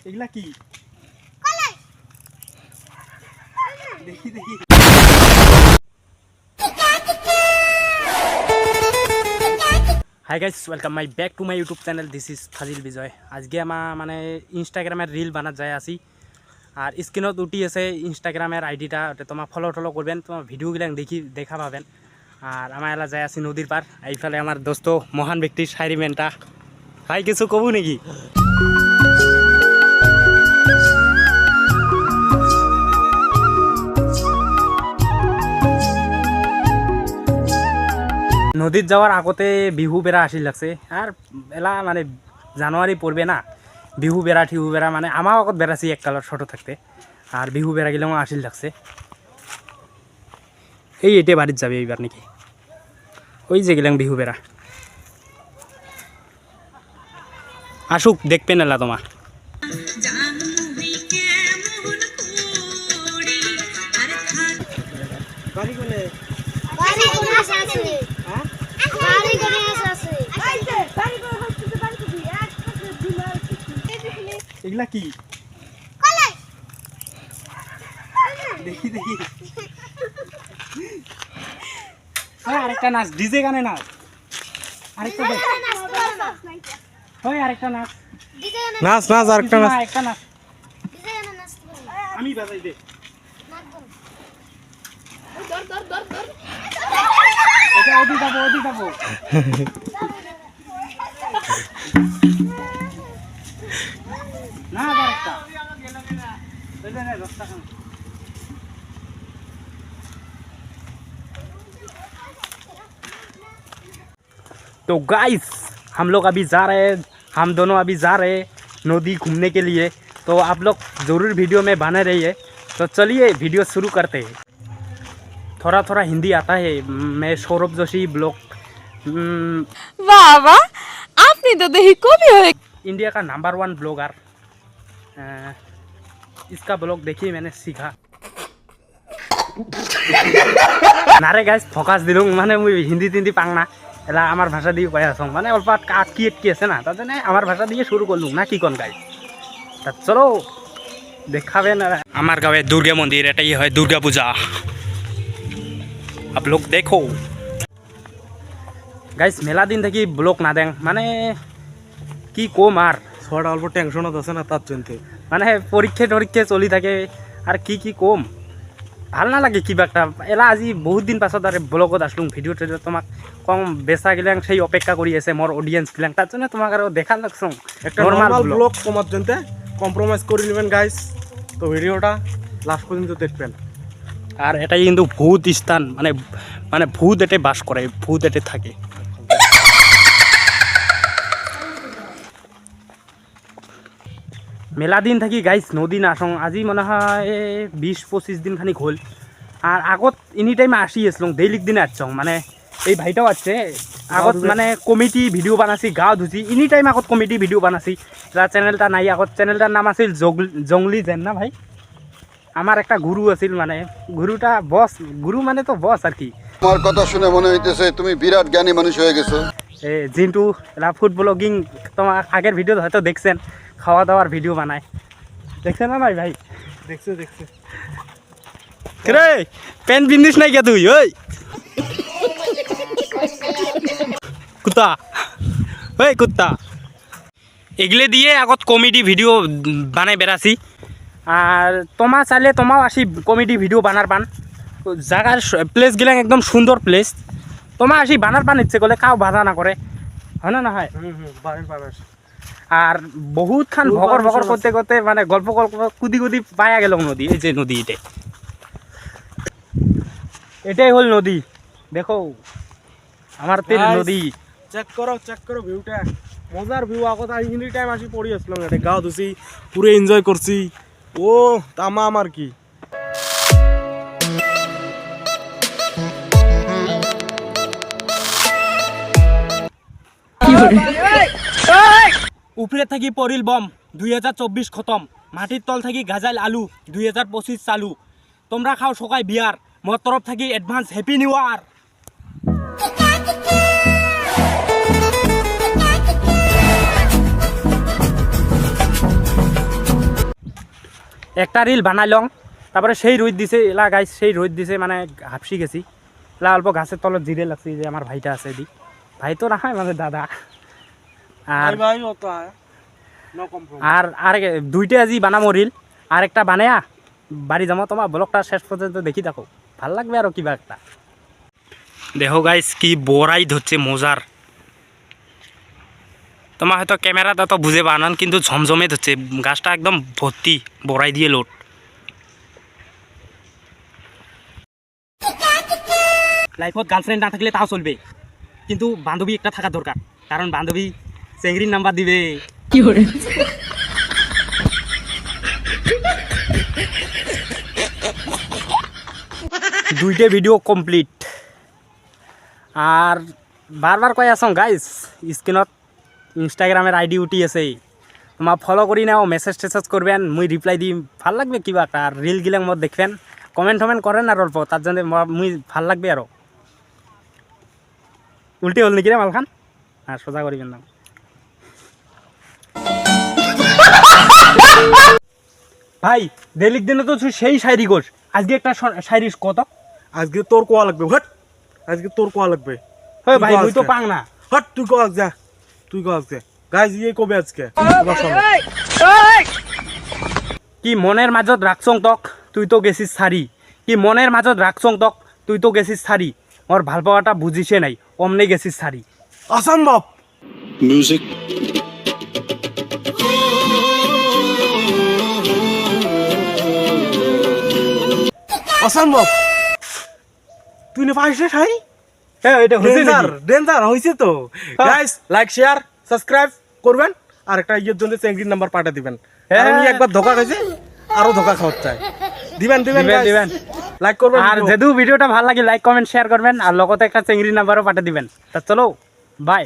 এগুলা কি? দেখি দেখি। Hi guys, welcome my back to my YouTube channel. This is Fazil Bijoy. আজকে আমার মানে ইনস্টাগ্রামের রিল বানাত যায় আসি, আর স্ক্রিনত উঠি আছে ইনস্টাগ্রামের আইডিটা, ওটা তোমার ফলো টলো করবেন, তোমার ভিডিওগুলো দেখা পাবেন। আর আমার এলা যায় আছি নদীর পার, এইফালে আমার দোস্ত মহান ব্যক্তি শায়রিমেনটা। ভাই কিছু কবু নাকি? নদীত যাওয়ার আগতে বিহু বেড়া আসি লাগছে, আর এলা মানে জানুয়ারি পড়বে না, বিহু বেড়া ঠিহু বেড়া মানে আমার আগত বেড়াছি এককালত ছোটো থাকতে, আর বিহু বেড়া গেলেও আসিল লাগছে। এই এটে বাড়ির যাবে এইবার নাকি, ওই যে গেলাম বিহু বেড়া। আসুক দেখবেন এলা তোমার। এগুলা কি? দেখি দেখি। আরেকটা নাচ, ডিজে গানে নাচ। আরেকটা দেখ, ওই আরেকটা নাচ। নাচ নাচ আরেকটা নাচ, একটা নাচ। আমি বাজাই দে। এটা ওদি যাবো, ওদি যাবো। না আরেকটা। तो गाइस हम लोग अभी जा रहे हैं, हम दोनों अभी जा रहे हैं नदी घूमने के लिए। तो आप लोग ज़रूर वीडियो में बने रहिए। तो चलिए वीडियो शुरू करते हैं। थोड़ा थोड़ा हिंदी आता है। मैं सौरभ जोशी ब्लॉग, वाह वाह, आपने तो देखी को भी हो। इंडिया का नंबर 1 ब्लॉगर, इसका ब्लॉग देखिए मैंने सीखा। नारे गाइस फोकास दिलुं माने मुई हिंदी तिंदी पांग ना, এলা আমার ভাষা দিয়ে কয়ে আসং, মানে অল্প আটকি আটকি আছে না, তার জন্য আমার ভাষা দিয়ে শুরু করলুম না, কি কোন গাই। তা চলো দেখাবেন। আমার গাঁয়ে দুর্গা মন্দির, এটাই হয় দুর্গা পূজা। আপ লোক দেখো গাইস, মেলা দিন থেকে ব্লগ না দেন, মানে কি কম, আর ছটা অল্প টেনশনত আছে না, তার জন্য মানে পরীক্ষা চলি থাকে, আর কি কম ভাল না লাগে কিবা একটা। এলা আজি বহুত দিন পাছত আর ব্লগত আসলুম, ভিডিও টিডিও তোমাক কম বেচা গেলাম, সেই অপেক্ষা করি আছে মোর অডিয়েন্স গেলাম, তার জন্য তোমাক আরো দেখা লাগছং। একটা নরমাল ব্লগ তোমার জন্য কম্প্রোমাইজ করে নেবেন গাইস। তো ভিডিওটা লাস্ট পর্যন্ত দেখবেন। আর এটাই কিন্তু ভূত স্থান, মানে ভূত এটে বাস করে, ভূত এটে থাকে। মেলা দিন থাকি গাইস নদী না আসং, আজি মনে হয় 20-25 দিন খানিক হল। আর আগত এনি টাইম আসি আসলং, ডেইলিক দিনে আসছং, মানে এই ভাইটাও আছে আগত, মানে কমিটি ভিডিও বানাছি, গাঁও ধুছি, এনি টাইম আগত কমিটি ভিডিও বানাছি। যার চ্যানেলটা নাই আগত, চ্যানেলটার নাম আছিল জংলি জেন না ভাই। আমার একটা গুরু আছিল, মানে গুরুটা বস, গুরু মানে তো বস আর কি। তোমার কথা শুনে মনে হইতেছে তুমি বিরাট জ্ঞানী মানুষ হয়ে গেছো। জিন্টু এরা ফুড ব্লগিং, তোমার আগের ভিডিও হয়তো দেখছেন, খাওয়া দাওয়ার ভিডিও বানায়, দেখছেন না ভাই? ভাই দেখছে রে প্যান্ট পিন্দিস নাই কে তুই? ওই কুত্তা, ওই কুত্তা। এগুলো দিয়ে আগত কমেডি ভিডিও বানাই বেড়াছি। আর তোমার চাইলে তোমাও আসি কমেডি ভিডিও বানার পান, জায়গার প্লেস গেলাম একদম সুন্দর প্লেস, তোমার আসি বানার পান ইচ্ছে করলে কাউ বাধা না করে, হয় না? না হয়। আর বহুত খান ভগর করতে করতে মানে গল্প কুদি পায়া গেল নদী। এই যে নদী, এটাই হল নদী। দেখো আমার তেল নদী, চেক করো ভিউটা, মজার ভিউ। আগত এনি টাইম আসি পড়ি আসলাম, এটা গাও ধুছি, পুরো এনজয় করছি। ও তামা আমার কি উপরে থাকি পরিল বম 2024 খতম, মাটির তল থাকি গাজাইল আলু 2025 চালু। তোমরা খাও সকাই বিয়ার, মোর তরফ থাকি এডভান্স হ্যাপি নিউ ইয়ার। একটা রিল বানাইলং তারপরে সেই রোদ দিছে এলা গাইস সেই রোদ দিছে মানে হাফসি গেছি এলা অল্প গাছের তলত জিরে লাগছি যে আমার ভাইটা আছে দি ভাই তো না হয় মানে দাদা আর ভাই অত নো কম্প্রোমাইজ আর আর দুইটা আজি বানামো রিল আর একটা বানায়া বাড়ি যাবো তোমার ব্লগটা শেষ পর্যন্ত দেখি থাকো ভাল লাগবে আরো কিবা একটা দেখো গাইস কি বড়াই ধরছে মজার তোমার হয়তো ক্যামেরাতে তো বুঝে বানান কিন্তু ঝমঝমে ধরছে গাছটা একদম ভর্তি বড়াই দিয়ে লোড লাইফত গার্লফ্রেন্ড না থাকলে তাও চলবে কিন্তু বান্ধবী একটা থাকা দরকার কারণ বান্ধবী চেংড়ির নাম্বার দিবে দুইটা ভিডিও কমপ্লিট আর বারবার কই আছো গাইস স্ক্রিনত ইনস্টাগ্রামের আইডি উঠি আছে তোমার ফলো করি নাও মেসেজ টেসেজ করবেন মুই রিপ্লাই দিই ভাল লাগবে কিবা একটা আর রিল গিলার মধ্যে দেখবেন কমেন্ট টমেন্ট করেন আর অল্প তার জন্য মুই ভাল লাগবে আরো উল্টে হল নাকি রে মালখান আর সোজা করিবেন না ভাই ডেলিক দিনে তো তুই সেই শায়রি কোস আজকে একটা শায়রি কত আজকে তোর কোয়া লাগবে হট আজকে তোর কোয়া লাগবে হয় ভাই তুই তো পাং না হট তুই কো আজকে তুই কো আজকে গাইস ইয়ে কবে আজকে কি মনের মাজত রাখছং তক তুই তো গেছিস সারি কি মনের মাজত রাখছং তক তুই তো গেছিস সারি ওর ভাল পাওয়াটা বুঝিছে নাই অমনে গেছিস সারি অসম্ভব Music. অসম্ভব তুই না পাইছ ঠাই হ্যাঁ এটা হইছে ডেঞ্জার নাকি? ডেঞ্জার হইছে তো হ্যাঁ। গাইস লাইক শেয়ার সাবস্ক্রাইব করবেন আর একটা ইয়ের জন্য চেঙ্গির নাম্বার পাঠিয়ে দিবেন হ্যাঁ। কারণ ই একবার ধোকা খাইছে আরো ধোকা খাওয়ার চাই দিবেন দিবেন দিবেন, guys। দিবেন। লাইক করবেন আর যেহেতু ভিডিওটা ভালো লাগে লাইক কমেন্ট শেয়ার করবেন আর লগতে একটা চেংড়ি নাম্বারও পাঠিয়ে দিবেন তা চলো বাই